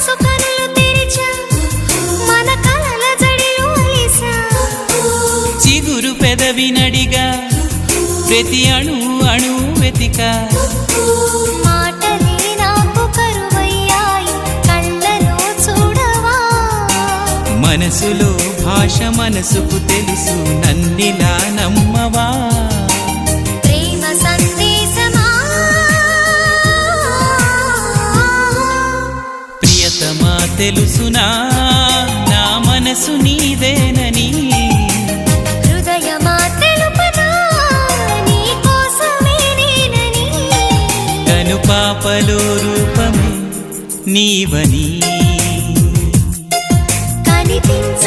మనసు కనులు తెరిచా మన కలల జడిలో అలిసా చిగురు పెదవి నడిగా ప్రతి అణు అణు వెతికా మాటలే నాకు కరువయ్యాయి కళ్ళలో చూడవా మనసులో భాష మనసుకు తెలుసు నన్నిలా నమ్మవా ప్రేమ సందేశమా ప్రియతమా తెలుసునా నా మనసు నీదేనని హృదయమా తెలుపనా నీ కోసమే నేనని కను పాపలో రూపమే నీవని కనిపించ